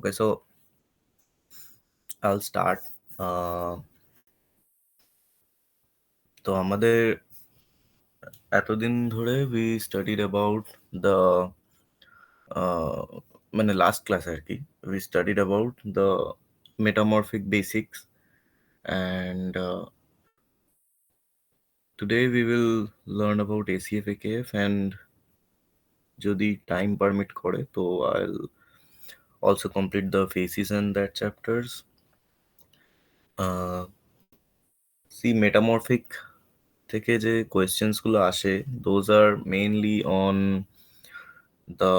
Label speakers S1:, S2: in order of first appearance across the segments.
S1: Okay, so I'll start. তো আমাদের এতদিন ধরে we studied about the মানে লাস্ট ক্লাস আর কি we studied about the metamorphic basics and today we will learn about ACF AKF and যদি time permit করে তো I'll also complete the phases and that chapters. See, metamorphic থেকে যে questions গুলো আসে those are mainly on the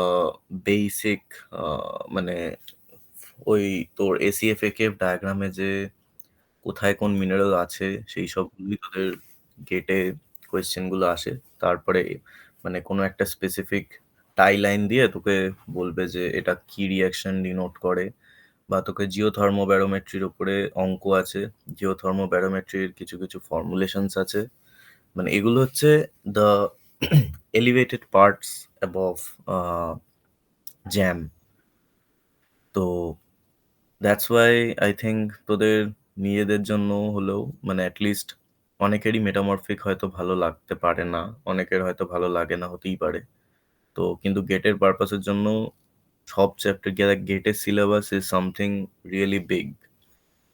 S1: basic মানে ওই তোর ACF AKF ডায়াগ্রামে যে কোথায় কোন মিনারেল আছে সেই সবগুলোই তোদের গেটে কোয়েশ্চেন গুলো আসে। তারপরে মানে কোনো একটা স্পেসিফিক টাই লাইন দিয়ে তোকে বলবে যে এটা কি রিয়াকশন ডিনোট করে, বা তোকে জিওথার্মোব্যারোমেট্রির উপরে অঙ্ক আছে, জিওথার্মোব্যারোমেট্রির কিছু কিছু ফর্মুলেশনস আছে। মানে এগুলো হচ্ছে the elevated parts above jam. তো দ্যাটস ওয়াই আই থিঙ্ক তোদের নিজেদের জন্য হলেও মানে অ্যাটলিস্ট অনেকেরই মেটামরফিক হয়তো ভালো লাগতে পারে না, অনেকের হয়তো ভালো লাগে না, হতেই পারে। তো কিন্তু গেটের পারপাসের জন্য সব চ্যাপ্টার গেটের syllabus is something really big.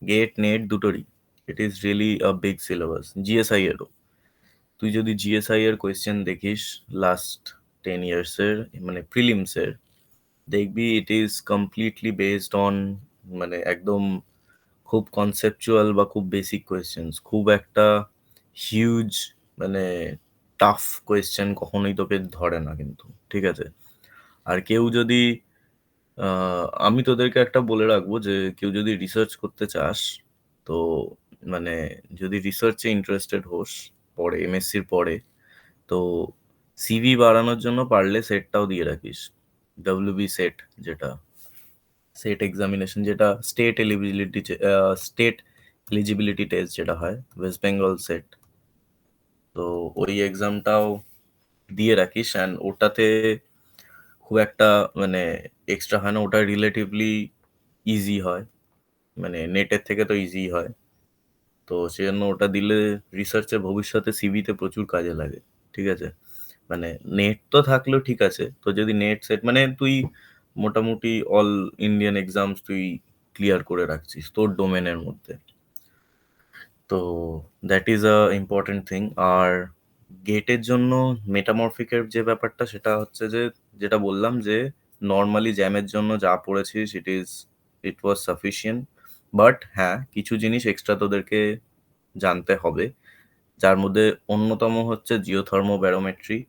S1: GATE NET দুটোরই it is really a big syllabus. GSI এরও তুই যদি জিএসআই এর কোয়েশ্চেন দেখিস লাস্ট 10 ইয়ার্সের মানে প্রিলিমসের, দেখবি it is completely based on মানে একদম খুব কনসেপচুয়াল বা খুব বেসিক কোয়েশ্চেন্স। খুব একটা হিউজ মানে টাফ কোয়েশ্চেন কখনোই তোকে ধরে না কিন্তু, ঠিক আছে? আর কেউ যদি আমি তোদেরকে একটা বলে রাখবো যে কেউ যদি রিসার্চ করতে চাস, তো মানে যদি রিসার্চে ইন্টারেস্টেড হোস পরে এমএসসির পরে, তো সিভি বাড়ানোর জন্য পারলে সেটটাও দিয়ে রাখিস। ডব্লিউবি সেট, যেটা সেট এক্সামিনেশন, যেটা স্টেট এলিজিবিলিটি টেস্ট যেটা হয়, ওয়েস্ট বেঙ্গল সেট, তো ওই এক্সামটাও দিয়ে রাখিস। অ্যান্ড ওটাতে খুব একটা মানে এক্সট্রা হয় না, ওটা রিলেটিভলি ইজি হয়, মানে নেটের থেকে তো ইজি হয়। তো সেজন্য ওটা দিলে রিসার্চে ভবিষ্যতে সিভিতে প্রচুর কাজে লাগে, ঠিক আছে? মানে নেট তো থাকলেও ঠিক আছে, তো যদি নেট সেট মানে তুই মোটামুটি অল ইন্ডিয়ান এক্সামস তুই ক্লিয়ার করে রাখছিস তোর ডোমেনের মধ্যে, তো that is a important thing. আর গেটের জন্য মেটামরফিকের যে ব্যাপারটা সেটা হচ্ছে যে, যেটা বললাম যে নর্মালি জ্যামের জন্য যা পড়েছিস ইট ওয়াজ সাফিসিয়েন্ট, বাট হ্যাঁ কিছু জিনিস এক্সট্রা তোদেরকে জানতে হবে, যার মধ্যে অন্যতম হচ্ছে জিওথার্মোব্যারোমেট্রি।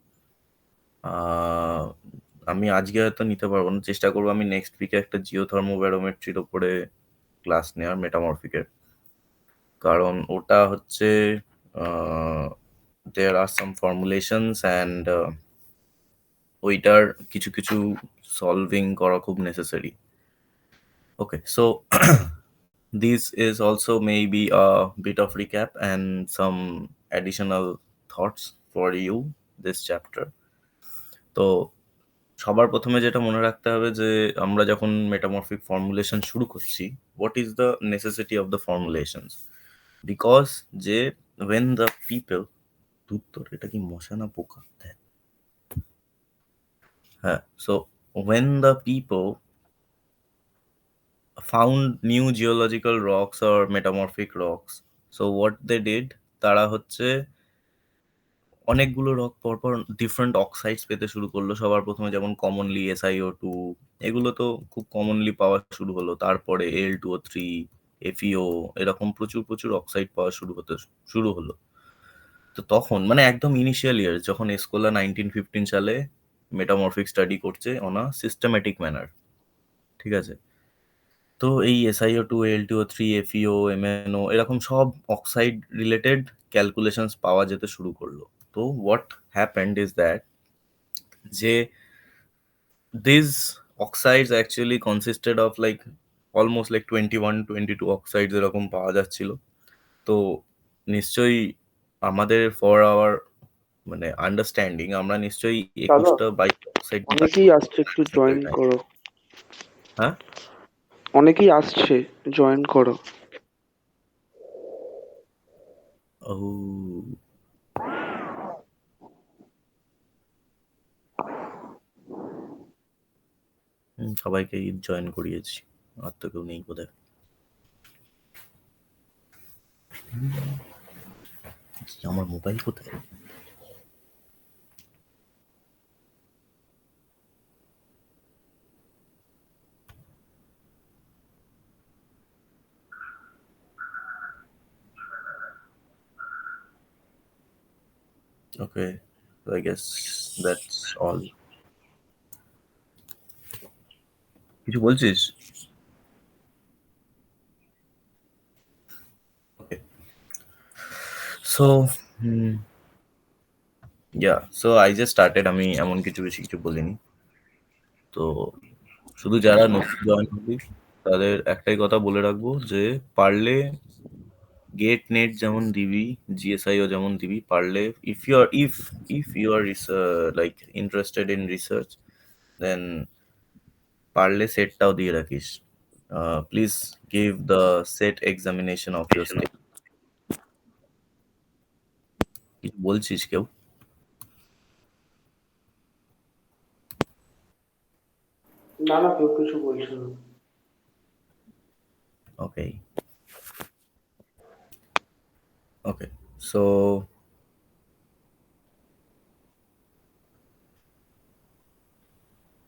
S1: আমি আজকে হয়তো নিতে পারবো না, চেষ্টা করবো আমি নেক্সট উইকে একটা জিওথার্মোব্যারোমেট্রির ওপরে ক্লাস নেওয়ার মেটামরফিকের, কারণ ওটা হচ্ছে দেয়ার আর সাম ফর্মুলেশনস অ্যান্ড ওইটার কিছু কিছু সলভিং করা খুব necessary. Okay, so this is also maybe a bit of recap and some additional thoughts for you this chapter. তো সবার প্রথমে যেটা মনে রাখতে হবে যে আমরা যখন মেটামরফিক ফর্মুলেশন শুরু করছি, what is the necessity of the ফর্মুলেশনস? Because যে when the people, তোর এটা কি মশা না পোকা? হ্যাঁ, so when the people found new geological rocks or metamorphic rocks, so what they did, তারা হচ্ছে অনেকগুলো রক পরপর ডিফারেন্ট অক্সাইডস পেতে শুরু করলো। সবার প্রথমে যেমন কমনলি SiO2, এগুলো তো খুব কমনলি পাওয়া শুরু হলো। তারপরে Al2O3, FeO, এরকম প্রচুর প্রচুর অক্সাইড পাওয়া শুরু হলো। তো তখন মানে একদম ইনিশিয়াল ইয়ার যখন এসকোলা 1915 সালে মেটামরফিক স্টাডি করছে অন আ সিস্টেম্যাটিক ম্যানার, ঠিক আছে? তো এই SiO2, Al2O3, FeO, MnO এরকম সব অক্সাইড রিলেটেড ক্যালকুলেশনস পাওয়া যেতে শুরু করলো। তো হোয়াট হ্যাপেন্ড ইজ দ্যাট যে this oxides actually কনসিস্টেড of like almost like 21-22 oxides এরকম পাওয়া যাচ্ছিল। তো নিশ্চয়ই আমাদের ফর আওয়ার মানে আন্ডারস্ট্যান্ডিং আমরা নিশ্চয়ই
S2: দাদা
S1: 21টা 22 অক্সাইড
S2: অনেকেই আসছে, একটু জয়েন করো।
S1: হ্যাঁ
S2: অনেকেই আসছে, জয়েন করো।
S1: ও, সবাইকেই জয়েন করিয়েছি। আর তো কেউ নেই বোধহয়। কি, আমার মোবাইল কোথায়? Okay, I guess that's all. কিছু বলছিস? Okay, so so I just started. আমি এমন কিছু বেশি কিছু বলিনি। তো শুধু যারা নতুন জয়েন করবি তাদের একটাই কথা বলে রাখবো যে পারলে গেট নেট যেমন দিবি, জিএসআইও যেমন দিবি, পারলে if you are like interested in research, then পারলে সেটটাও দিয়ে রাখিস। Please give the SET examination of your state. কিছু বলছিস কেউ?
S2: না না, কেউ কিছু বলছে না।
S1: ওকে, ওকে, সো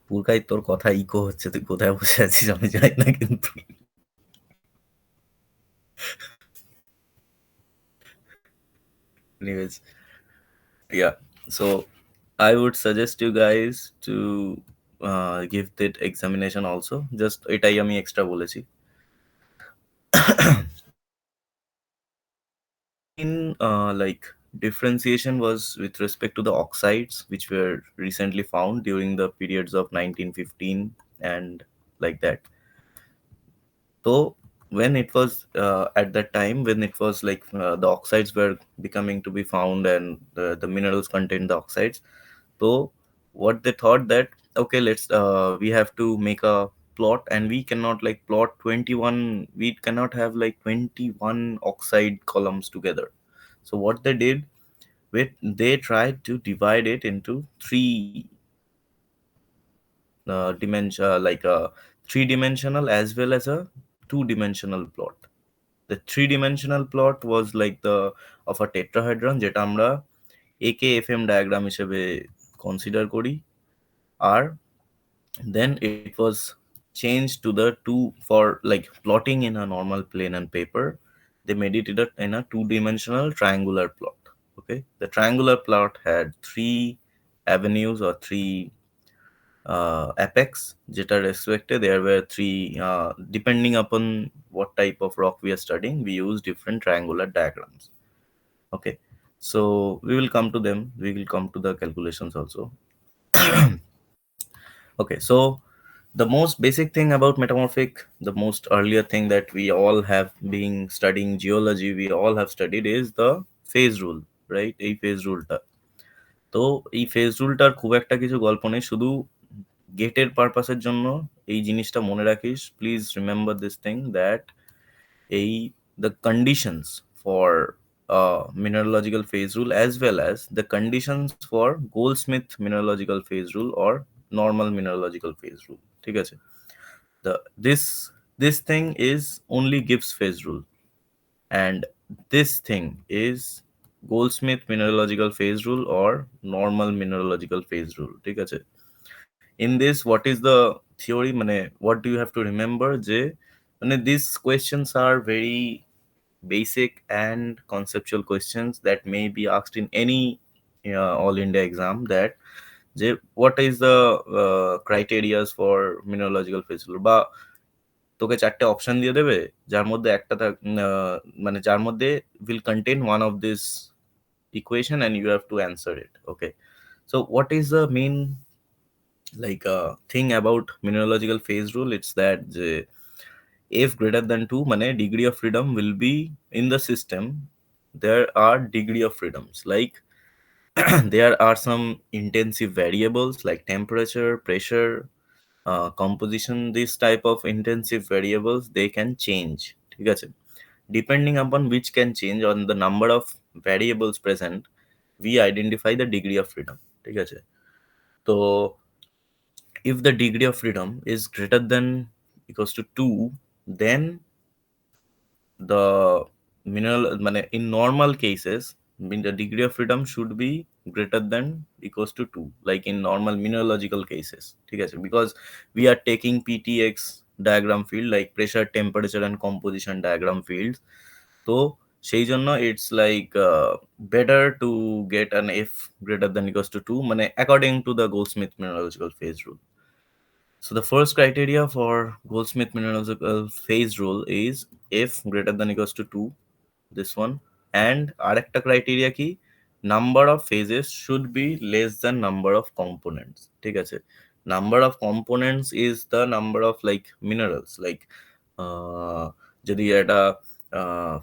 S1: পুরকাই তোর কথা ইকো হচ্ছে, তুই কোথায় বসে আছিস আমি জানি না কিন্তু। Anyways, yeah, so I would suggest you guys to give that examination also. Just এটাই আমি এক্সট্রা বলেছি। In like differentiation was with respect to the oxides which were recently found during the periods of 1915 and like that. So when it was at that time when it was like the oxides were becoming to be found and the minerals contain the oxides, so what they thought that okay, let's we have to make a plot and we cannot like plot 21, we cannot have like 21 oxide columns together. So what they did, they tried to divide it into three dimension, like a three-dimensional as well as a two-dimensional plot. The three-dimensional plot was like the of a tetrahedron যেটা আমরা AKFM diagram হিসেবে consider করি, আর then it was changed to the two for like plotting in a normal plane and paper. They made it in a two-dimensional triangular plot. Okay, the triangular plot had three avenues or three apex যেটা রেসপেক্টে there were three depending upon what type of rock we are studying, we use different triangular diagrams. Okay, so we will come to them, we will come to the calculations also. Okay, so the most basic thing about metamorphic, the most earlier thing that we all have been studying geology, we all have studied is the phase rule, right? এই phase rule টা, তো এই phase রুলটার খুব একটা কিছু গল্প নেই, শুধু গেটের পারপাসের জন্য এই জিনিসটা মনে রাখিস। Please remember this thing that এই the conditions for mineralogical phase rule as well as the conditions for Goldsmith mineralogical phase rule or normal mineralogical phase rule, ঠিক আছে? the this thing is only Gibbs phase rule, and this thing is Goldsmith mineralogical phase rule or normal mineralogical phase rule, ঠিক আছে? In this, what is the theory, মানে what do you have to remember যে মানে these questions are very basic and conceptual questions that may be asked in any all India exam, that যে what is the criterias for mineralogical phase rule, বা তোকে চারটে option দিয়ে দেবে যার মধ্যে একটা মানে যার মধ্যে will contain one of this equation and you have to answer it. Okay, so what is the main like thing about mineralogical phase rule? It's that f greater than 2 মানে degree of freedom will be in the system, there are degree of freedoms, like there are some intensive variables like temperature, pressure, composition, this type of intensive variables, they can change, ঠিক আছে? Depending upon which can change on the number of variables present, we identify the degree of freedom, ঠিক আছে? তো if the degree of freedom is greater than equals to 2, then the mineral মানে in normal cases, the degree of freedom should be greater than equals to 2, like in normal mineralogical cases, ঠিক আছে? Because we are taking PTX diagram field, like pressure, temperature and composition diagram fields. তো সেই জন্য it's like better to get an F greater than equals to 2, মানে according to the Goldsmith mineralogical phase rule. So the first criteria for Goldsmith mineralogical phase rule is F greater than equals to 2, this one. And আরেকটা criteria কি? Number of phases should be less than number of components, ঠিক আছে? Number of components is the number of like minerals, like uh, যদি এটা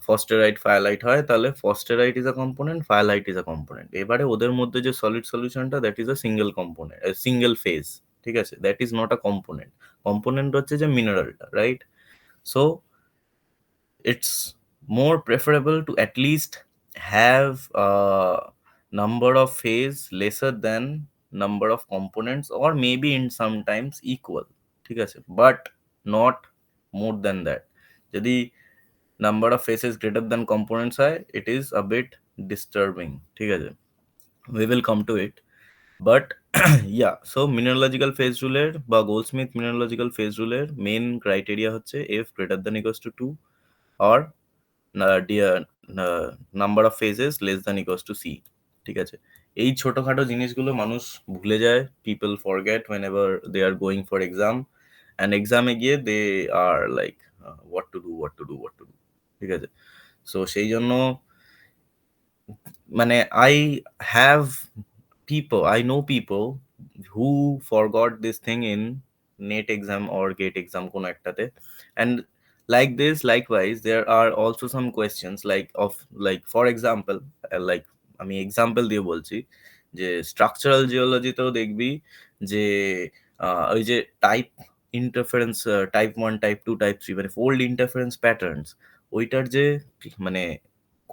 S1: ফসটেরাইট fayalite হয়, তাহলে forsterite is a component, fayalite is a component. এবারে ওদের মধ্যে যে সলিড সলিউশনটা, that is a single component, single phase, ঠিক আছে? That is not a component. Component হচ্ছে যে মিনারেলটা, right? So it's more preferable to at least have a number of phase lesser than number of components, or maybe in sometimes equal, ঠিক আছে? But not more than that. যদি number of phases greater than components হয়, it is a bit disturbing, ঠিক আছে? We will come to it. But yeah, so mineralogical phase ruler বা Goldsmith mineralogical phase ruler main criteria হচ্ছে f greater than equals to 2, or dear number of phases less than equals to C, ঠিক আছে? এই ছোটখাটো জিনিসগুলো মানুষ ভুলে যায়, people forget whenever they are going for exam, and এক্সামে গিয়ে they are like what to do, ঠিক আছে? সো সেই জন্য মানে I know people who forgot this thing in NET exam or GATE exam কোনো একটাতে, and like this likewise there are also some questions like of like for example, like আমি example দিয়ে বলছি, যে স্ট্রাকচারাল জিওলজিতেও দেখবি যে ওই যে type interference, type 1, type 2, type 3, মানে ফোল্ড ইন্টারফারেন্স প্যাটার্নস, ওইটার যে মানে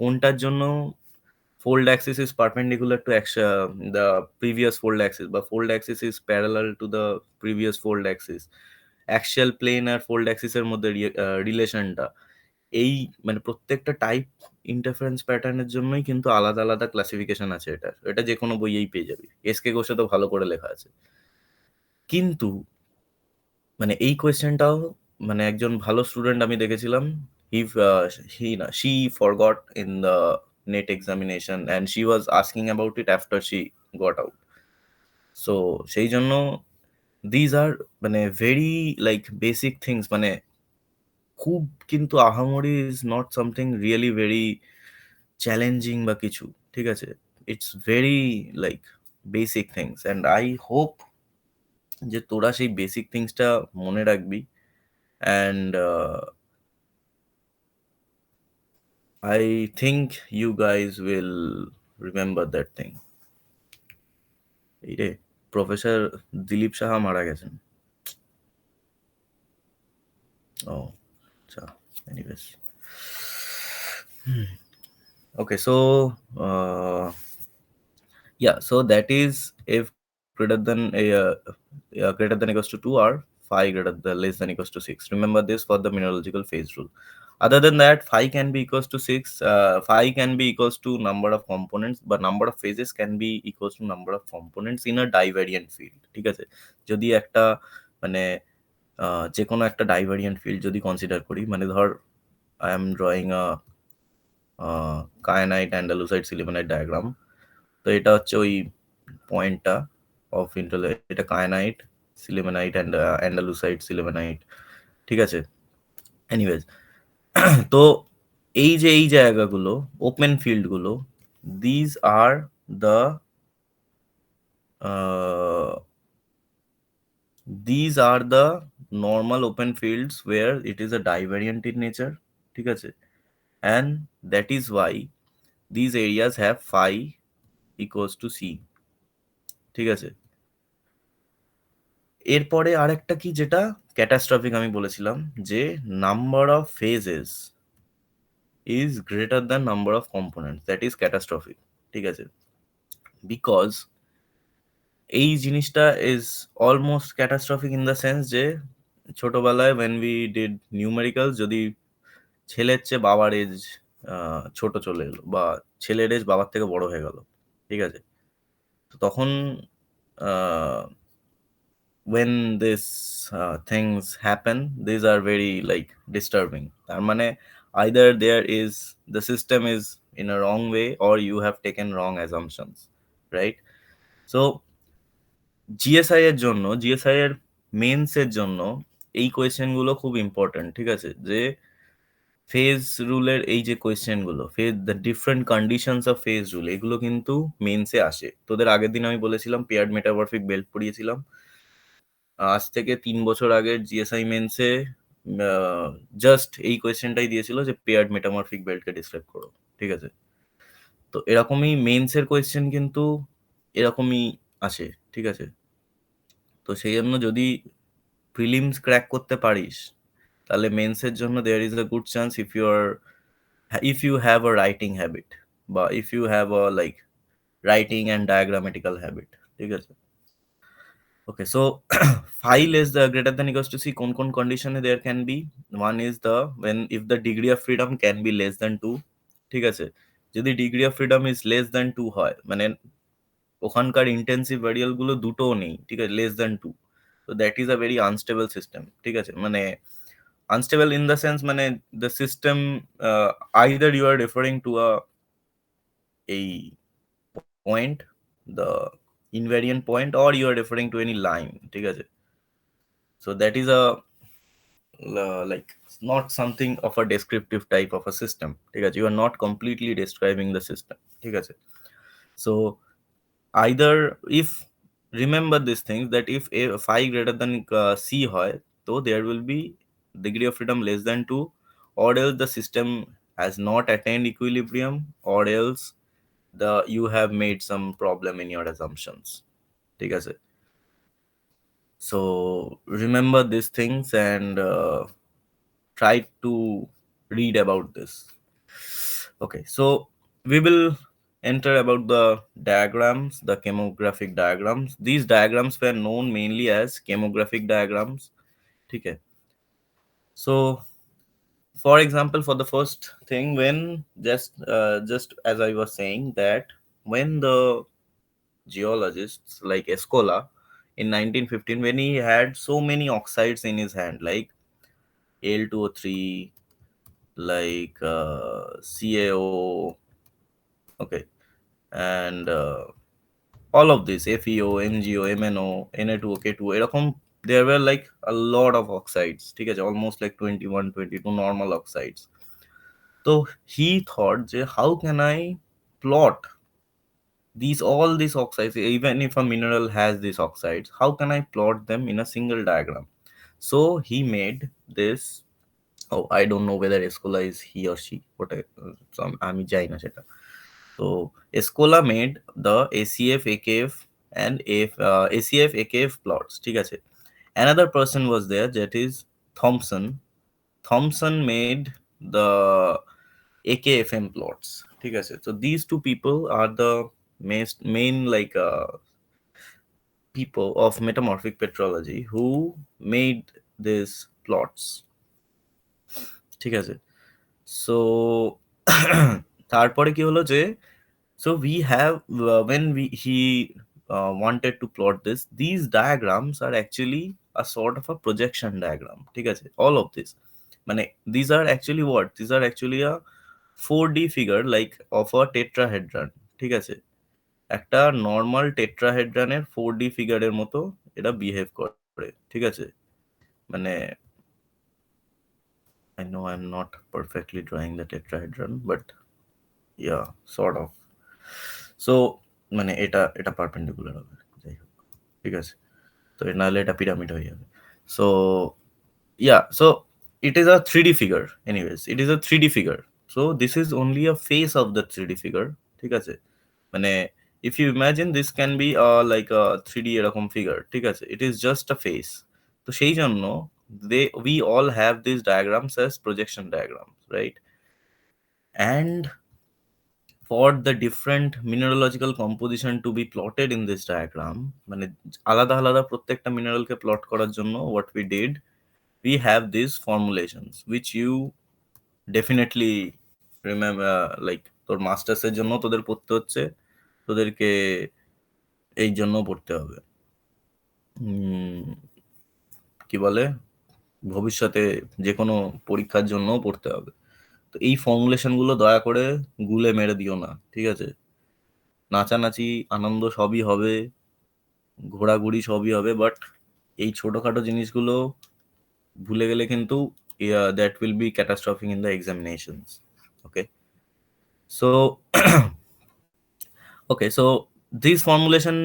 S1: কোনটার জন্য fold axis is perpendicular to the previous fold axis, বা fold axis is parallel to the previous fold axis, axial plane R fold axis এর মধ্যে রিলেশনটা, এই মানে প্রত্যেকটা টাইপ ইন্টারফারেন্স প্যাটার্নের জন্যই কিন্তু আলাদা আলাদা ক্লাসিফিকেশন আছে। এটা যে কোনো বইয়েই পেয়ে যাবি, এসকে ঘোষে তো ভালো করে লেখা আছে। কিন্তু মানে এই কোয়েশ্চেনটাও মানে একজন ভালো স্টুডেন্ট আমি দেখেছিলাম, হি হি না she forgot in the net examination, and she was asking about it after she got out. So সেই জন্য দিজ আর মানে ভেরি লাইক বেসিক থিংস, মানে খুব কিন্তু আহামরি is not something really very challenging বা কিছু, ঠিক আছে? It's very like basic things, and I hope যে তোরা সেই বেসিক থিংসটা মনে রাখবি, and I think you guys will remember that thing. এই রে, প্রফেসর দিলীপ সাহা মারা গেছেন। ও আচ্ছা, anyways. Okay, so yeah, so that is if greater than greater than equals to 2, or phi greater than less than equals to 6. Remember this for the mineralogical phase rule. Other than that, phi can be equals to 6, phi can be equals to number of components, but number of phases can be equals to number of components in a divariant field, ঠিক আছে? যদি একটা মানে যে কোনো একটা ডাইভারিয়েন্ট field যদি consider করি, মানে ধর I am drawing a kyanite andalusite sillimanite diagram. তো এটা হচ্ছে ওই পয়েন্টটা অফ ইন্টারল, এটা কায়ানাইট সিলিমেনাইট অ্যান্ড অ্যান্ডালুসাইড সিলিমেনাইট, ঠিক আছে? এনিওয়েজ, তো এই যে এই জায়গাগুলো ওপেন ফিল্ডগুলো, these are the these are the normal open fields where it is a divariant in nature, ঠিক আছে? And that is why these areas have phi equals to c, ঠিক আছে? এরপরে আরেকটা কি যেটা ক্যাটাস্ট্রফিক আমি বলেছিলাম যে number of phases is greater than number of components, that is catastrophic. ঠিক আছে? বিকজ এই জিনিসটা is almost catastrophic in the sense যে ছোটবেলায় when we did নিউমেরিক্যালস, যদি ছেলের চেয়ে বাবার এজ ছোট চলে এলো বা ছেলের এজ বাবার থেকে বড় হয়ে গেল, ঠিক আছে? তো তখন when this things happen, these are very like disturbing. তার মানে either there is the system is in a wrong way or you have taken wrong assumptions, right? So GSI এর জন্য, জিএসআই এর মেন্স এর জন্য এই কোয়েশ্চেন গুলো খুব ইম্পর্টেন্ট। ঠিক আছে? যে ফেজ রুলের এই যে কোয়েশ্চেন গুলো, phase the different conditions of phase rule, এগুলো কিন্তু মেন্সে আসে। তোদের আগের দিন আমি বলেছিলাম পেয়ার্ড মেটামরফিক বেল্ট পড়িয়েছিলাম। আজ থেকে ৩ বছর আগের জিএসআই মেন্সে জাস্ট এই কোয়েশ্চেনটাই দিয়েছিল যে পেয়ার্ড মেটামরফিক বেল্টকে ডিসক্রাইব করো। ঠিক আছে? তো এরকমই মেন্সের কোয়েশ্চেন কিন্তু এরকমই আসে। ঠিক আছে? তো সেই জন্য যদি প্রিলিমস ক্র্যাক করতে পারিস তাহলে মেন্সের জন্য there is a good chance if you have a writing habit বা if you have a like writing and diagrammatical habit. ঠিক আছে? Okay, so phi less the greater than equals to c, কোন condition there can be? One is the when if the degree of freedom can be less than 2, ঠিক আছে? যদি degree of freedom is less than 2 হয়, মানে ওখানকার intensive variable গুলো দুটোও নেই, ঠিক আছে, লেস দ্যান 2, তো that is a very unstable system. ঠিক আছে? মানে আনস্টেবল ইন দ্য সেন্স মানে the system either you are referring to এই point, the invariant point, or you are referring to any line. ঠিক আছে? So that is a like not something of a descriptive type of a system. ঠিক আছে? You are not completely describing the system. ঠিক আছে? So either if remember these things that if a phi greater than c হয়, তো there will be degree of freedom less than 2, or else the system has not attained equilibrium, or else you have made some problem in your assumptions. ঠিক আছে? So remember these things and try to read about this. Okay, so we will enter about the diagrams, the chemographic diagrams. These diagrams were known mainly as chemographic diagrams. Okay, so for example, for the first thing, when just as I was saying that when the geologists like Escola in 1915, when he had so many oxides in his hand like Al2O3, like CaO, okay, and all of this FeO, MgO, MnO, Na2O, K2O, এরকম there were like a lot of oxides, ঠিক আছে, almost like 21, 22 normal oxides. So he thought যে how can I plot all these oxides, even if a mineral has these oxides, how can I plot them in a single diagram? So he made this. Oh, I don't know whether Escola is he or she. So আমি জানি না সেটা। তো Escola made the ACF, AKF and ACF, AKF plots. ঠিক আছে? Another person was there, that is Thomson. Thomson made the AKFM plots. ঠিক আছে? So these two people are the main like people of metamorphic petrology who made these plots. ঠিক আছে? So তারপরে কি হলো যে so we have when he wanted to plot this, these diagrams are actually a sort of a projection diagram. ঠিক আছে? All of this মানে these are actually what, these are actually a 4D figure like of a tetrahedron. ঠিক আছে? একটা normal টেট্রাহেড্রানের 4D ফিগারের মতো এটা behave করে। ঠিক আছে? মানে I know I'm not perfectly drawing the tetrahedron, but yeah, sort of. So মানে এটা এটা পারপেন্ডিকুলার হবে, যাই হোক, ঠিক আছে? তো নাহলে এটা পিরামিড হয়ে যাবে। So so it is a 3D figure. Anyways, it is a 3D figure. So this is only a face of the 3D figure. ঠিক আছে? মানে if you imagine this can be like a 3D এরকম figure, ঠিক আছে, it is just a face. তো সেই জন্য we all have these diagrams as projection diagrams, right? And for the different mineralogical composition to be plotted in this diagram, মানে আলাদা আলাদা প্রত্যেকটা মিনারেলকে প্লট করার জন্য what we did, we have these formulations which you definitely remember, like তোর masters এর জন্য তোদের পড়তে হচ্ছে, তোদেরকে এই জন্য পড়তে হবে, কি বলে, ভবিষ্যতে যে কোনো পরীক্ষার জন্য পড়তে হবে। তো এই ফর্মুলেশন গুলো দয়া করে গুলে মেরে দিও না, ঠিক আছে? নাচানাচি আনন্দ সবই হবে, ঘোরাঘুরি সবই হবে, বাট এই ছোটখাটো জিনিসগুলো ভুলে গেলে কিন্তু that will be catastrophic in the examinations. Okay, so okay, so this formulation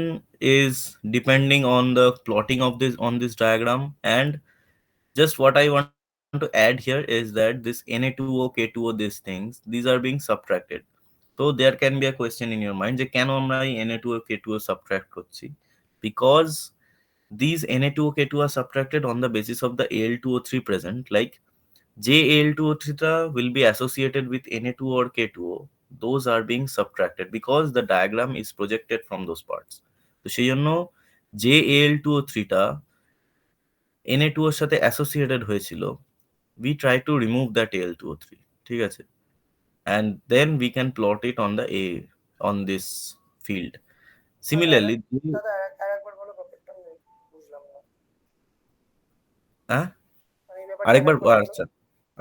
S1: is depending on the plotting of this on this diagram, and just what I want to add here is that this Na2O, K2O, these things, these are being subtracted. So there can be a question in your mind যে কেন আমরা এই Na2O, K2O subtract করছি? Because these Na2O, K2O are subtracted on the basis of the Al2O3 present, like Al2O3 will be associated with Na2O or K2O. Those are being subtracted because the diagram is projected from those parts. তো সেই জন্য Al2O3 টা Na2O এর সাথে associated হয়েছিল, we try to remove that Al2O3, ঠিক আছে, and then we can plot it on the on this field. Similarly,
S3: দাদা আরেকবার বলো ব্যাপারটা আমি বুঝলাম না,
S1: হ্যাঁ,
S3: মানে এই ব্যাপারটা
S1: আরেকবার,
S3: আরেকবার বলো।
S1: আচ্ছা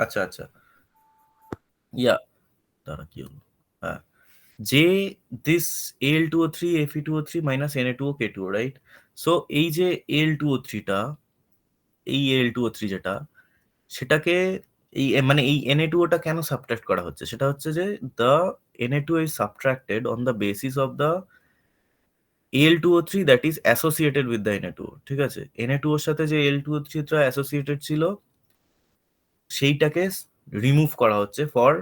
S1: আচ্ছা আচ্ছা, ইয়া, দাঁড়া কি হলো, হ্যাঁ, যে this Al2O3, Fe2O3 minus Na2O, K2O, right? So এই যে Al2O3 টা, এই Al2O3 যেটা, সেটাকে এই মানে এই Na2O টা কেন সাবট্রাক্ট করা হচ্ছে? সেটা হচ্ছে যে the Na2O is subtracted on the basis of the Al2O3 that is associated with the Na2O, ঠিক আছে? Na2O এর সাথে যে Al2O3 টা associated ছিল, সেইটাকে রিমুভ করা হচ্ছে ফর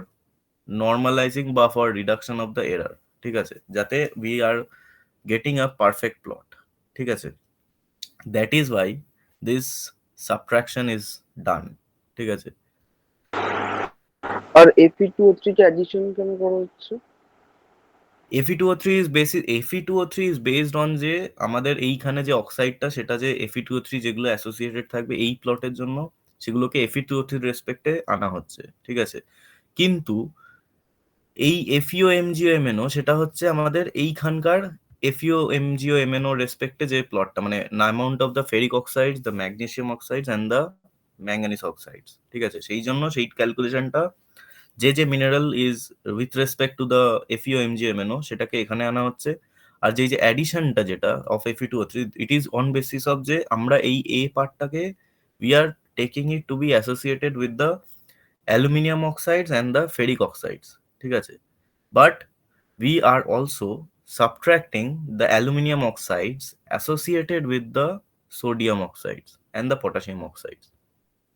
S1: নর্মালাইজিং বা for reduction of the error, ঠিক আছে, যাতে we are getting a perfect plot, ঠিক আছে। That is why this subtraction is done, ঠিক আছে।
S2: আর Fe2O3 কে অ্যাডিশন কেন করা হচ্ছে?
S1: Fe2O3 is Fe2O3 is based on যে আমাদের এইখানে যে অক্সাইডটা, সেটা যে Fe2O3 যেগুলো অ্যাসোসিয়েটেড থাকবে এই প্লটের জন্য, সেগুলোকে Fe2O3 রেসপেক্টে আনা হচ্ছে, ঠিক আছে। কিন্তু এই FeO, MgO, MnO সেটা হচ্ছে আমাদের এইখানকার FeO, MgO, MnO রেসপেক্টে যে প্লটটা, মানে amount of the ferric oxides, the magnesium oxides and the manganese oxides, ঠিক আছে। সেই জন্য সেই ক্যালকুলেশনটা যে mineral is with respect to the FeO, MgO, MnO সেটাকে এখানে আনা হচ্ছে। আর যে অ্যাডিশনটা যেটা of Fe2O3, it is on basis of যে আমরা এই এ পার্টটাকে we are taking it to be associated with the aluminium oxides and the ferric oxides, ঠিক আছে। But we are also subtracting the aluminum oxides associated with the sodium oxides and the potassium oxides,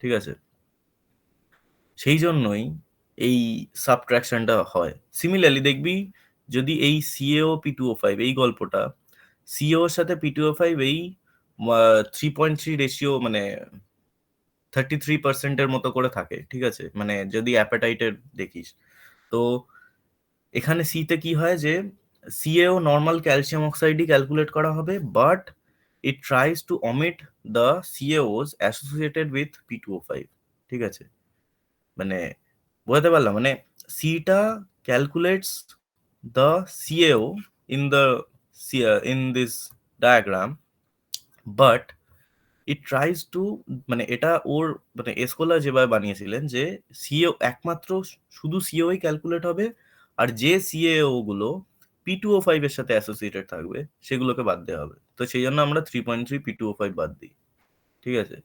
S1: ঠিক আছে। সেই জন্যই এই সাবট্রাকশনটা হয়। Similarly দেখবি যদি এই CaO, P2O5 এই গল্পটা, CO এর সাথে P2O5 এই 3.3 রেশিও, মানে 33% এর মতো করে থাকে, ঠিক আছে, মানে যদি অ্যাপেটাইটের দেখিস। তো এখানে সি তে কি হয় যে সিএও নর্মাল ক্যালসিয়াম অক্সাইডই ক্যালকুলেট করা হবে, but it tries to omit the CaOs associated with P2O5, ঠিক আছে। মানে বোঝাতে পারলাম, মানে সিটা calculates the CaO in the in this diagram, but it tries to, মানে এটা ওর মানে এসকোলা যেভাবে বানিয়েছিলেন যে সিএও একমাত্র শুধু সিএওই ক্যালকুলেট হবে, আর যে সিএও গুলো P2O5 এর সাথে অ্যাসোসিয়েটেড থাকবে সেগুলোকে বাদ দেওয়া হবে। তো সেই জন্য আমরা 3.3 P2O5 বাদ দিই, ঠিক আছে।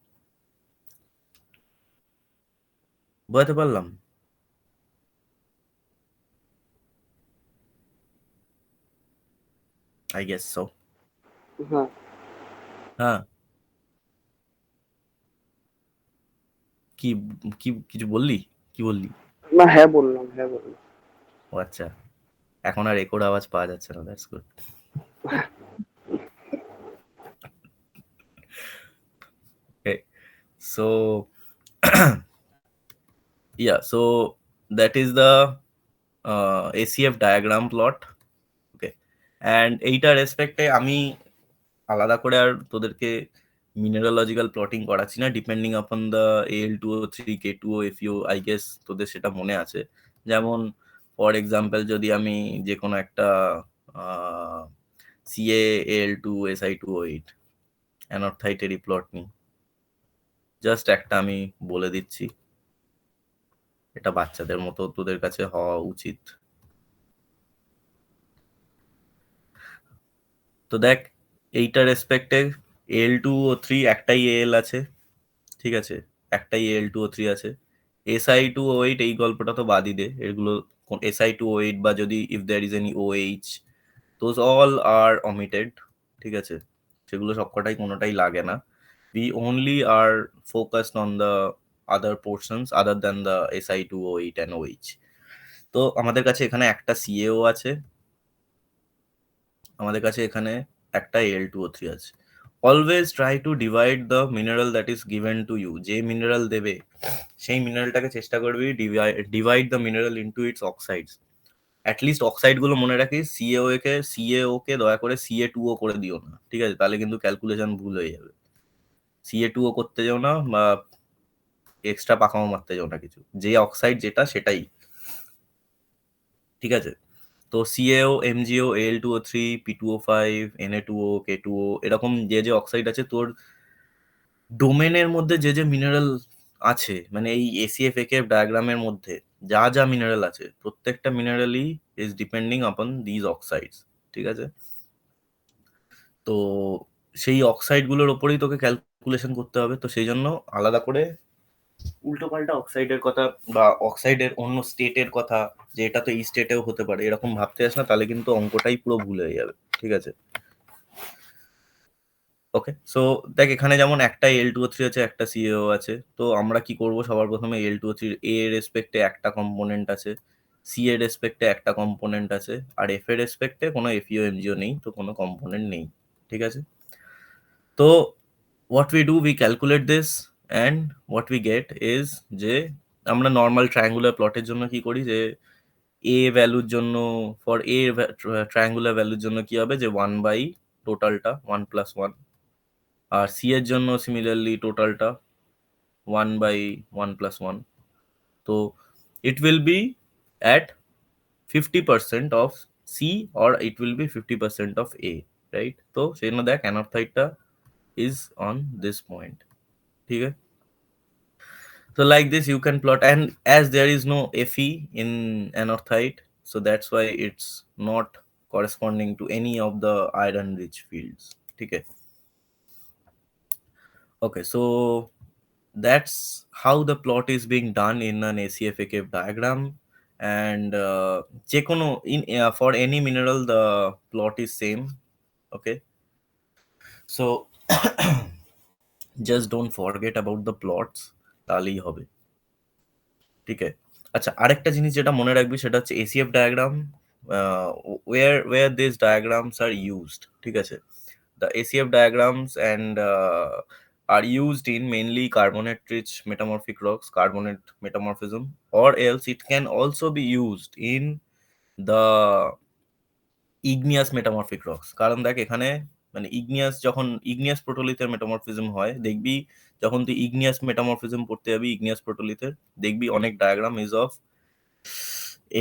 S1: বোঝাতে পারলাম? I guess so.
S2: হ্যাঁ,
S1: হ্যাঁ, কি কি কিছু বললি? কি বললি?
S2: না, হ্যাঁ বললাম, হ্যাঁ বললাম।
S1: ও আচ্ছা, এখন আর এकोर আওয়াজ পাওয়া যাচ্ছে না, that's good. Okay. So yeah, so that is the ACF diagram plot. Okay, and এইটার রেসপেক্টে আমি আলাদা করে আর তোদেরকে মিনারোলজিক্যাল প্লটিং করাচ্ছি না, depending upon the AL2O3 K2O FeO, I guess তোদের সেটা মনে আছে। যেমন ফর এক্সাম্পল যদি আমি যে কোনো একটা CaAl2SI2O8 অ্যানর্থাইটেরই প্লট নিই, জাস্ট একটা আমি বলে দিচ্ছি, এটা বাচ্চাদের মতো তোদের কাছে হওয়া উচিত। তো দেখ, এইটার রেসপেক্টে AL2O3 একটাই AL আছে, ঠিক আছে, একটাই AL2O3 আছে। SI2O8 এই গল্পটা তো বাদই দে, এগুলো SI2O8 বা যদি if there is any OH, those all are omitted, ঠিক আছে, সেগুলো সবকটাই কোনোটাই লাগে না। We only are focused on the other portions other than the SI2O8 and OH. তো আমাদের কাছে এখানে একটা CaO আছে, আমাদের কাছে এখানে একটা Al2O3 আছে। Always try to divide the mineral that is given to you. যে মিনারেল দেবে সেই মিনারেলটাকে চেষ্টা করবি divide the mineral into its oxides. At least oxide গুলো মনে রাখিস, সিএও কে দয়া করে CA2O করে দিও না, ঠিক আছে, তাহলে কিন্তু ক্যালকুলেশন ভুল হয়ে যাবে। CA2O করতে যাও না, বা এক্সট্রা পাকামো মারতে যাও না কিছু, যে অক্সাইড যেটা সেটাই, ঠিক আছে। তো CaO, MgO, Al2O3, P2O5, Na2O, K2O, এরকম যে যে অক্সাইড আছে তোর ডোমেনের মধ্যে, যে যে মিনারেল আছে, মানে এই ACF ডায়াগ্রামের মধ্যে যা যা মিনারেল আছে, প্রত্যেকটা মিনারেলই ইজ ডিপেন্ডিং আপন দিজ অক্সাইডস, ঠিক আছে। তো সেই অক্সাইড গুলোর ওপরেই তোকে ক্যালকুলেশন করতে হবে। তো সেই জন্য আলাদা করে উল্টোপাল্টা অক্সাইডের কথা বা অক্সাইডের অন্য স্টেটের কথা, যে এটা তো এই স্টেটেও হতে পারে, এরকম ভাবতে যাস না, তাহলে কিন্তু অঙ্কটাই পুরো ভুল হয়ে যাবে, ঠিক আছে। ওকে, সো দেখ এখানে যেমন একটা Al2O3 আছে, একটা CaO আছে। তো আমরা কি করব, সবার প্রথমে Al2O3 A এর রেসপেক্টে একটা কম্পোনেন্ট আছে, C এর রেসপেক্টে একটা কম্পোনেন্ট আছে, আর F এর রেসপেক্টে কোনো FeO MgO নেই, তো কোনো কম্পোনেন্ট নেই, ঠিক আছে। তো what we do, we calculate this, and what we get is যে আমরা নর্মাল ট্রায়াঙ্গুলার প্লটের জন্য কি করি, যে এ ভ্যালুর জন্য, ফর এ ট্রায়াঙ্গুলার ভ্যালুর জন্য কি হবে, যে 1 বাই টোটালটা 1+1, আর সি এর জন্য সিমিলারলি টোটালটা 1/1+1। তো it will be at 50% of C or it will be 50% of A, right? তো সেই জন্য দেখ অ্যানথ্রাইটটা is on this point, ঠিক আছে। So like this you can plot, and as there is no Fe in anorthite, so that's why it's not corresponding to any of the iron rich fields, okay? Okay, so that's how the plot is being done in an ACFAK diagram, and যে কোনো in for any mineral the plot is same, okay? So just don't forget about the plots, তাহলেই হবে, ঠিক আছে। আচ্ছা, আরেকটা জিনিস যেটা মনে রাখবি সেটা হচ্ছে ACF diagram, where these diagrams are used, ঠিক আছে। The ACF diagrams and are used in mainly carbonate rich metamorphic rocks, carbonate metamorphism, or else it can also be used in the igneous metamorphic rocks। কারণ দেখ এখানে মানে যখন igneous প্রোটোলিথের metamorphism হয়, দেখবি যখন তুই ইগনিয়াস মেটামরফিজম পড়তে যাবি, ইগনিয়াস প্রোটোলিথের, দেখবি অনেক ডায়াগ্রাম ইজ অফ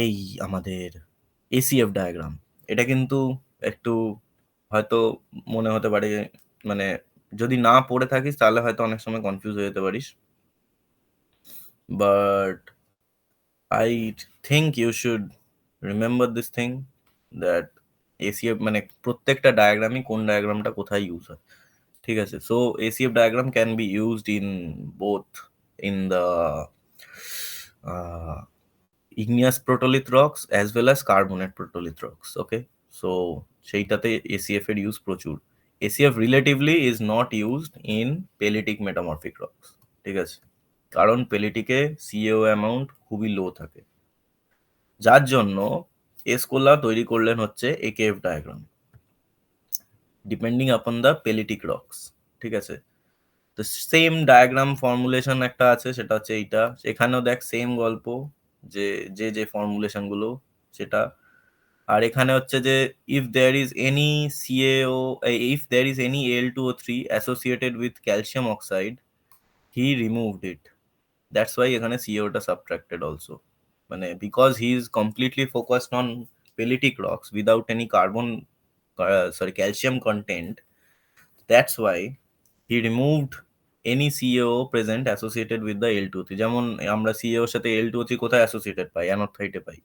S1: এই আমাদের ACF ডায়াগ্রাম। এটা কিন্তু একটু হয়তো মনে হতে পারে, মানে যদি না পড়ে থাকিস তাহলে হয়তো অনেক সময় কনফিউজ হয়ে যেতে পারিস, but I think you should remember this thing, that ACF মানে প্রত্যেকটা ডায়াগ্রামই কোন ডায়াগ্রামটা কোথায় ইউজ হয়, ঠিক আছে। So ACF diagram can be used in both in the igneous protolith rocks as well as carbonate protolith rocks, okay? So সেইটাতে ACF এর use প্রচুর। ACF relatively is not used in pelitic metamorphic rocks, ঠিক আছে, কারণ পেলিটিকে CaO amount খুবই লো থাকে, যার জন্য এসকোলা তৈরি করলেন হচ্ছে AKF diagram, depending upon the pelitic rocks. ঠিক আছে, তো সেম ডায়াগ্রাম ফর্মুলেশন একটা আছে, সেটা হচ্ছে এইটা। এখানেও দেখ সেম গল্প, যে যে যে ফর্মুলেশন গুলো সেটা। আর এখানে হচ্ছে যে if there is any CaO, if there is any Al2O3 associated with calcium oxide, he removed it. That's why এখানে সিএওটা সাবট্রাক্টেড অলসো, মানে because he is completely focused on pelitic rocks without any carbon, sorry calcium content. That's why he removed any CaO present associated with the L2O3। যেমন আমরা সিএওর সাথে L2O3 কোথায় associated পাই? অ্যানোথাইটে পাই।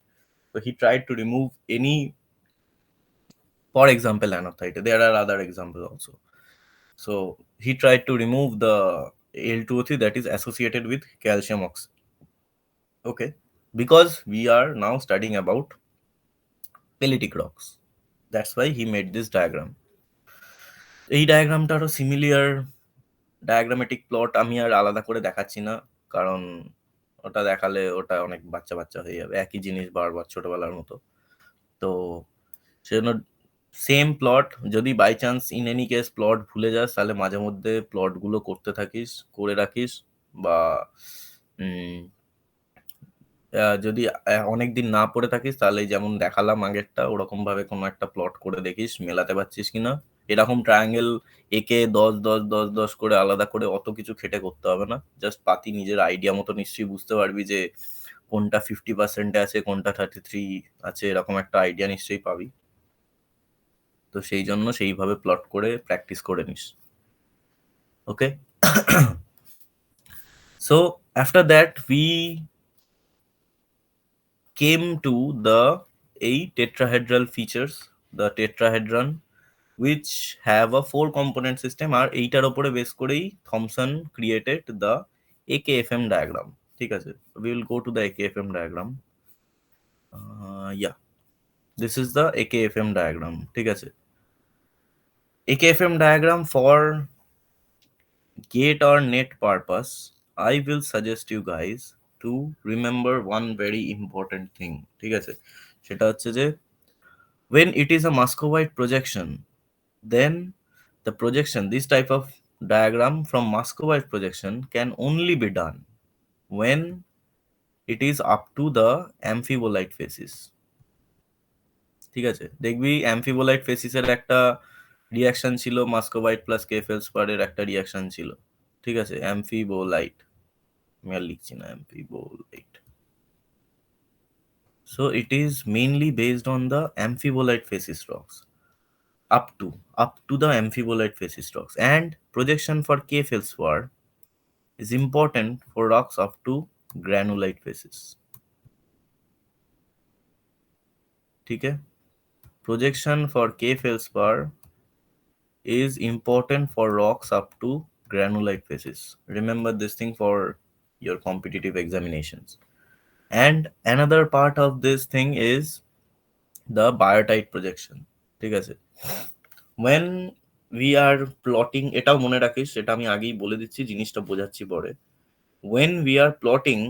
S1: So he tried to remove any, for example, anorthite. There are other examples also. So he tried to remove the L2O3 that is associated with calcium oxide. Okay, because we are now studying about pellitic rocks. That's why he made this diagram. এই ডায়াগ্রামটারও similar ডায়াগ্রামেটিক plot আমি আর আলাদা করে দেখাচ্ছি না, কারণ ওটা দেখালে ওটা অনেক বাচ্চা বাচ্চা হয়ে যাবে, একই জিনিস বারবার ছোটবেলার মতো। তো সেজন্য সেম প্লট, যদি by chance in any case plot ভুলে যাস, তাহলে মাঝে মধ্যে প্লটগুলো করতে থাকিস, করে রাখিস। বা যদি অনেকদিন না পড়ে থাকিস, তাহলে যেমন দেখালাম আগেরটা, ওরকম ভাবে কোনো একটা প্লট করে দেখিস মেলাতে পারছিস কিনা। এরকম ট্রায়াঙ্গেল একে 10 10 10 10 করে আলাদা করে অত কিছু খেটে করতে হবে না, জাস্ট পাতি নিজের আইডিয়া মতো নিশ্চয়ই বুঝতে পারবি যে কোনটা 50% আছে, কোনটা 33 আছে, এরকম একটা আইডিয়া নিশ্চয়ই পাবি। তো সেই জন্য সেইভাবে প্লট করে প্র্যাকটিস করে নিস। Okay, so after that we came to the এই tetrahedral features, the tetrahedron which have a 4 component system, আর এইটার উপরে বেস করেই Thompson created the AKFM diagram. ঠিক আছে, we will go to the AKFM diagram. Yeah, this is the AKFM diagram. ঠিক আছে, AKFM diagram for gate or net purpose, I will suggest you guys to remember one very important thing. ঠিক আছে, সেটা হচ্ছে যে when it is a Muscovite projection, then the projection, this type of diagram from Muscovite projection can only be done when it is up to the amphibolite faces. ঠিক আছে, দেখবি amphibolite ফেসিসের একটা reaction ছিল, মাস্কোবাইট প্লাস কে ফেলসপারের একটা reaction ছিল। ঠিক আছে, amphibolite, আমি আর লিখছি না, amphibolite. So it is mainly based on the amphibolite facies rocks, up to the amphibolite facies rocks, and projection for K feldspar is important for rocks up to granulite facies. ठीक है, projection for K feldspar is important for rocks up to granulite facies. Remember this thing for your competitive examinations. And another part of this thing is the biotite projection. ঠিক আছে, when we are plotting, এটাও মনে রাখিস, সেটা আমি আগেই বলে দিচ্ছি, জিনিসটা বোঝাচ্ছি পরে। when we are plotting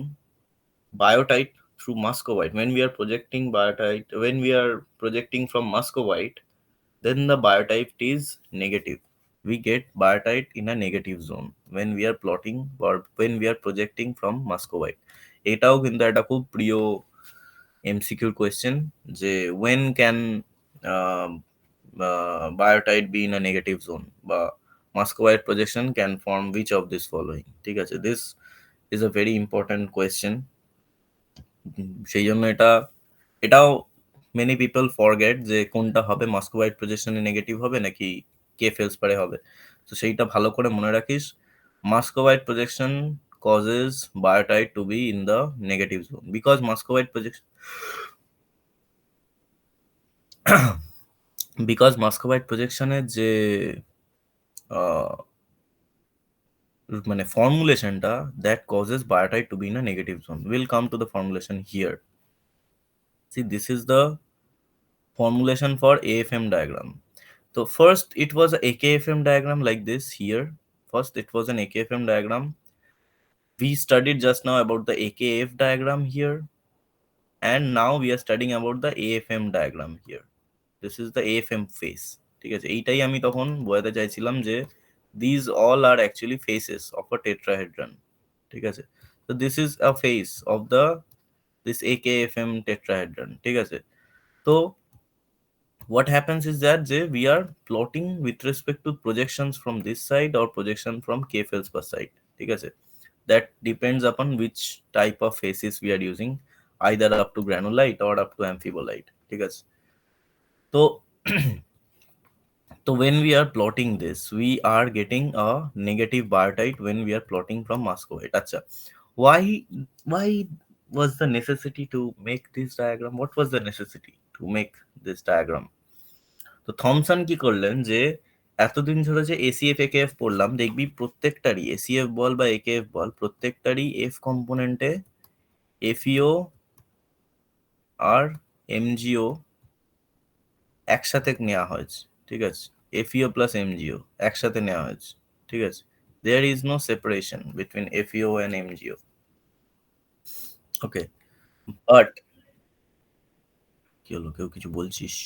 S1: biotite through muscovite, when we are projecting biotite, when we are projecting from muscovite, then the biotype is negative. We get biotite in a negative zone when we are plotting or when we are projecting from muscovite. এটাও কিন্তু একটা খুব প্রিয় এমসিকিউর question, যে when can biotite be in a negative zone, বা muscovite projection can form which of this following. ঠিক আছে, this is a very important question. সেই জন্য এটাও মেনি পিপল ফরগেট যে কোনটা হবে, মাস্কোবাইট প্রজেকশনে নেগেটিভ হবে নাকি কে ফেলসপারে হবে। তো সেইটা ভালো করে মনে রাখিস, মাস্কোবাইট projection causes biotite to be in the negative zone because muscovite projection because muscovite প্রজেকশনের যে মানে ফর্মুলেশনটা, that causes biotite to be in a negative zone. We'll come to the formulation here. See, this is the formulation for AFM diagram. So first it was a AKFM diagram like this here. First it was an AKFM diagram. We studied just now about the AKF diagram here. And now we are studying about the AFM diagram here. This is the AFM phase. ঠিক আছে, এইটাই আমি তখন বোঝাতে চাইছিলাম যে this all are actually faces of a tetrahedron. ঠিক আছে, তো this is a face of the this AKFM tetrahedron, ঠিক আছে। তো what happens is that we are plotting with respect to projections from this side or projection from K feldspar side, ঠিক আছে, that depends upon which type of phases we are using, either up to granulite or up to amphibolite, ঠিক আছে। তো so when we are plotting this, we are getting a negative biotite when we are plotting from muscovite. Acha. Why was the necessity to make this diagram? What was the necessity to make this diagram? তো Thomson কি করলেন যে এতদিন ধরে যে ACF একেএফ পড়লাম, দেখবি প্রত্যেকটারই ACF বল বা একেএফ বল প্রত্যেকটারই এফ কম্পোনেন্টে এফইও আর এমজিও একসাথে নেওয়া হয়েছে, ঠিক আছে, এফইও প্লাস এমজিও একসাথে নেওয়া হয়েছে, ঠিক আছে, there is no separation between FeO and MgO. Okay, but কি হলো, কেউ কিছু বলছিস?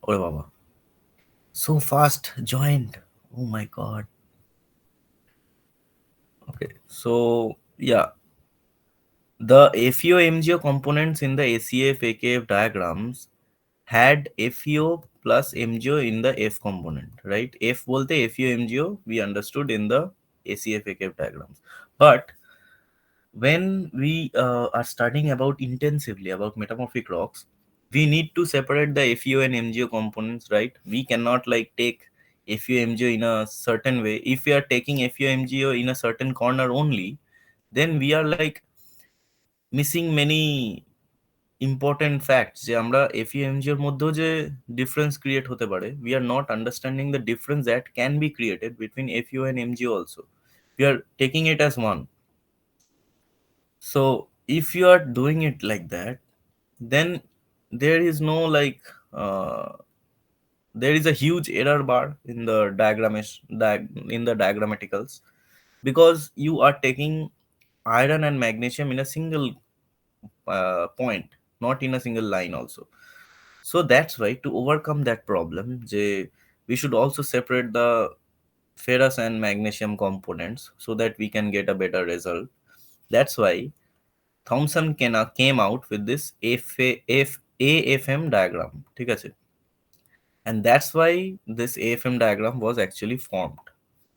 S1: ওরে বাবা, so fast joint, oh my God. Okay, so yeah, the FEO MGO components in the ACF AKF diagrams had FEO plus MGO in the F component, right? F bolte FEO MGO we understood in the ACF AKF diagrams. But when we are studying about intensively about metamorphic rocks, we need to separate the FEO and MGO components, right? We cannot like take FEO MGO in a certain way. If we are taking FEO MGO in a certain corner only, then we are like missing many important facts যে আমরা এফইএমজি এর মধ্যেও যে difference create হতে পারে, we are not understanding the difference that can be created between FEO and MGO also. We are taking it as one. So if you are doing it like that, then there is no like there is a huge error bar in the in the diagrammaticals, because you are taking iron and magnesium in a single point, not in a single line also. So that's why to overcome that problem, we should also separate the ferrous and magnesium components so that we can get a better result. That's why Thomson came out with this AFM diagram, ঠিক আছে? And that's why this AFM diagram was actually formed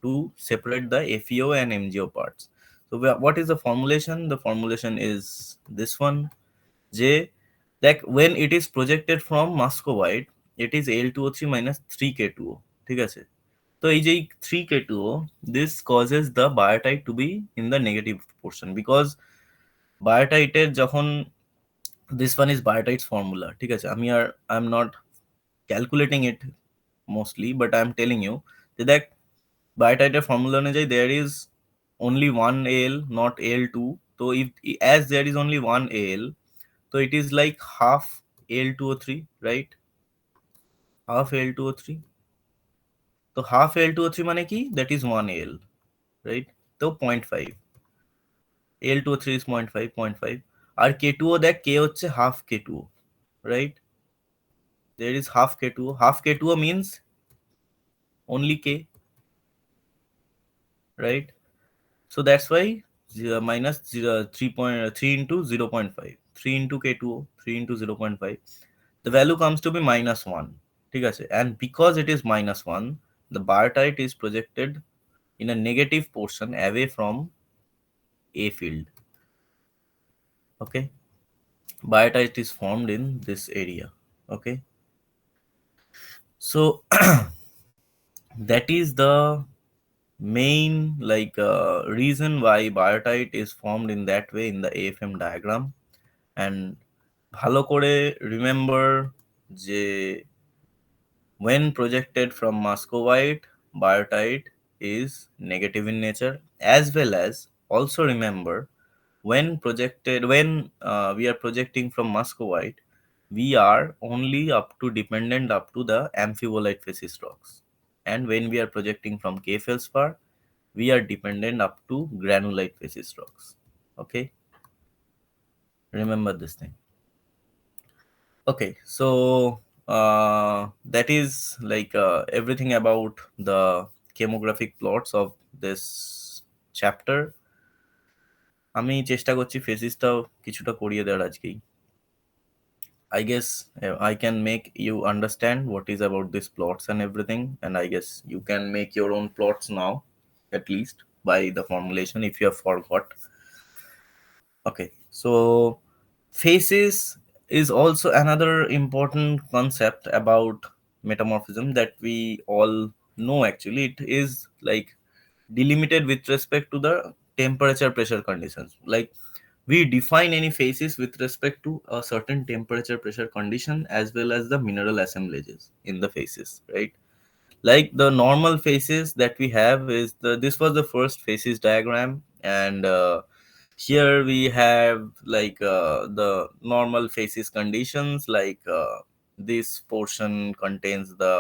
S1: to separate the FEO and MGO parts. So what is the formulation? The formulation is this one. J, like when it is projected from muscovite, it is Al2O3 minus 3K2O, ঠিক আছে? তো এই যে 3K2O, this causes the biotite to be in the negative portion, because biotite এর যখন this one is biotite's formula, ঠিক আছে, I am not calculating it mostly, but I am telling you that biotite এর formula অনুযায়ী there is only one Al, not Al2. So if as there is only one Al, so it is like half Al2O3, right? Half Al2O3. So half Al2O3 মানে কি? That is 1 Al, right? So 0.5. Al2O3 is 0.5, 0.5. R K2O দেখ, K হচ্ছে half K2O, right? There is half K2O. Half K2O means only K, right? So that's why minus 3.3 into 0.5. 3 into K2O, 3 into 0.5. The value comes to be minus 1. ঠিক আছে? And because it is minus 1, the biotite is projected in a negative portion away from A field. Okay? Biotite is formed in this area. Okay? So that is the main like reason why biotite is formed in that way in the AFM diagram. And ভালো করে remember যে when projected from muscovite, biotite is negative in nature, as well as also remember when we are projecting from muscovite, we are only up to dependent up to the amphibolite facies rocks, and when we are projecting from K feldspar, we are dependent up to granulite facies rocks. Okay, remember this thing. Okay, so that is like everything about the chemographic plots of this chapter. আমি চেষ্টা করছি ফেসিসটাও কিছুটা করিয়ে দেওয়ার আজকেই। I guess I can make you understand what is about these plots and everything, and I guess you can make your own plots now, at least by the formulation if you have forgot. Okay, so phases is also another important concept about metamorphism that we all know. Actually, it is like delimited with respect to the temperature pressure conditions. Like we define any phases with respect to a certain temperature pressure condition as well as the mineral assemblages in the phases, right? Like the normal phases that we have is this was the first phases diagram, and here we have like the normal phases conditions, like this portion contains the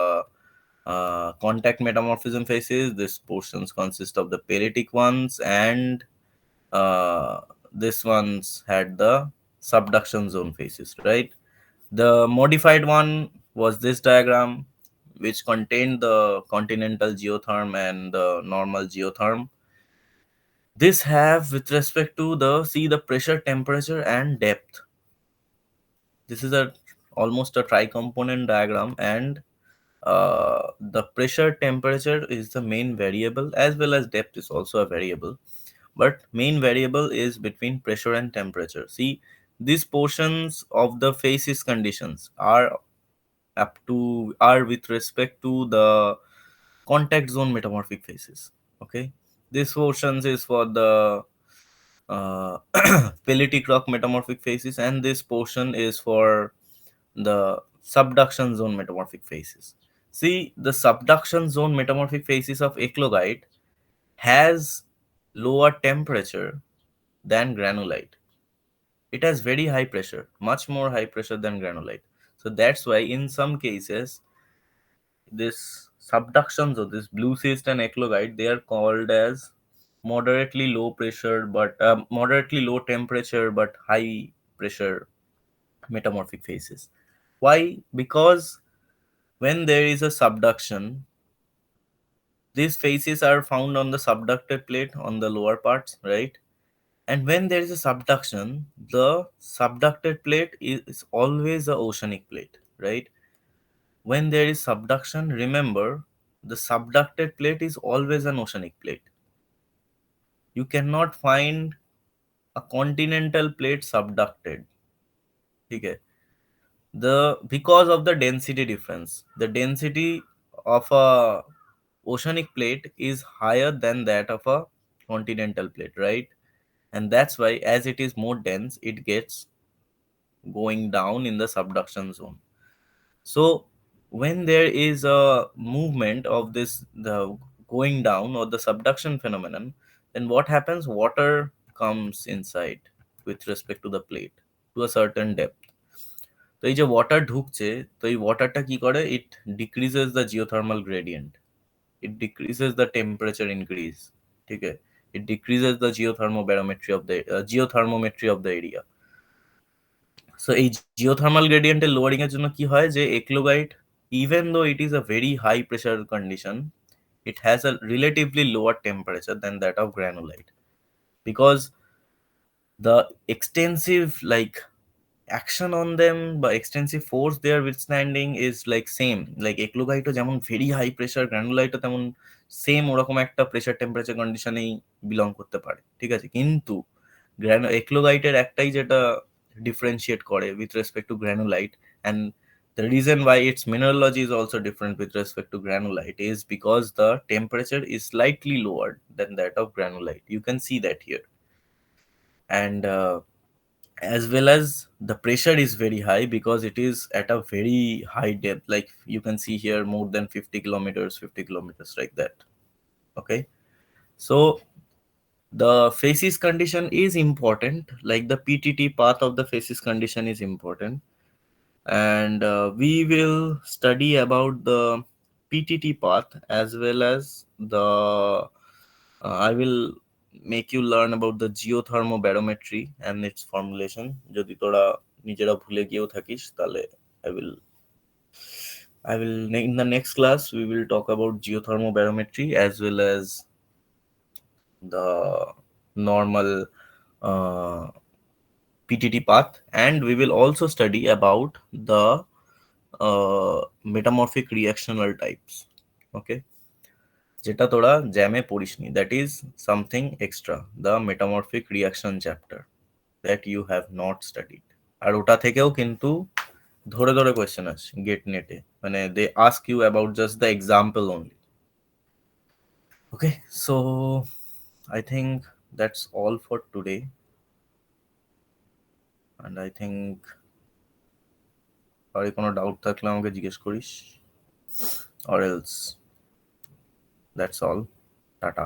S1: contact metamorphism phases, this portions consist of the periodic ones, and uh, this ones had the subduction zone phases, right? The modified one was this diagram, which contained the continental geotherm and the normal geotherm. This have with respect to the see the pressure, temperature, and depth. This is a almost a tri-component diagram, and the pressure, temperature is the main variable, as well as depth is also a variable. But main variable is between pressure and temperature. See, these portions of the phases conditions are up to are with respect to the contact zone metamorphic phases. Okay, this portions is for the uh, pellitic rock metamorphic phases, and this portion is for the subduction zone metamorphic phases. See, the subduction zone metamorphic phases of eclogite has lower temperature than granulite. It has very high pressure, much more high pressure than granulite. So that's why in some cases this subductions of this blue cyst and eclogite, they are called as moderately low pressure but moderately low temperature but high pressure metamorphic phases. Why? Because when there is a subduction, these phases are found on the subducted plate on the lower parts, right? And when there is a subduction, the subducted plate is always a oceanic plate, right? When there is subduction, remember the subducted plate is always an oceanic plate. You cannot find a continental plate subducted. Okay. The because of the density difference, the density of a oceanic plate is higher than that of a continental plate, right? And that's why as it is more dense, it gets going down in the subduction zone. So when there is a movement of this the going down or the subduction phenomenon, then what happens? Water comes inside with respect to the plate to a certain depth. তো এই যে water ঢুকছে, তো এই ওয়াটারটা কি করে? It decreases the geothermal gradient, it decreases the temperature increase, ঠিক আছে? It decreases the geothermobarometry of the geothermometry of the area. So এই জিওথার্মাল গ্রেডিয়েন্টের লোয়ারিং এর জন্য কি হয় যে এক্লোগাইট, even though it is a very high pressure condition, it has a relatively lower temperature than that of granulite, because the extensive like action on them by extensive force they are withstanding is like same, like এক্লোগাইটও যেমন very high pressure, গ্রানুলাইটও তেমন same ওরকম একটা pressure temperature কন্ডিশনেই belong করতে পারে, ঠিক আছে? কিন্তু এক্লোগাইটের একটাই যেটা ডিফারেন্সিয়েট করে with respect to granulite, and the reason why its mineralogy is also different with respect to granulite is because the temperature is slightly lower than that of granulite. You can see that here. And as well as the pressure is very high because it is at a very high depth, like you can see here more than 50 kilometers, 50 kilometers, like that. Okay, so the phases condition is important, like the PTT path of the phases condition is important, and we will study about the PTT path as well as the I will make you learn about the geothermobarometry and its formulation. যদি তোরা নিজেরা ভুলে গিয়েও থাকিস, তাহলে in the next class we will talk about geothermobarometry as well as the normal uh, PTT path, and we will also study about the metamorphic reactional types. Okay, যেটা তোরা জ্যামে পড়িসনি, that is something extra, the metamorphic reaction chapter that you have not studied. আর ওটা থেকেও কিন্তু ধরে ধরে কোয়েশ্চেন আসে গেট নেটে, মানে they ask you about just the example only. Okay, so I think that's all for today, and I think আর কোনো ডাউট থাকলে আমাকে জিজ্ঞেস করিস, or else that's all. Tata.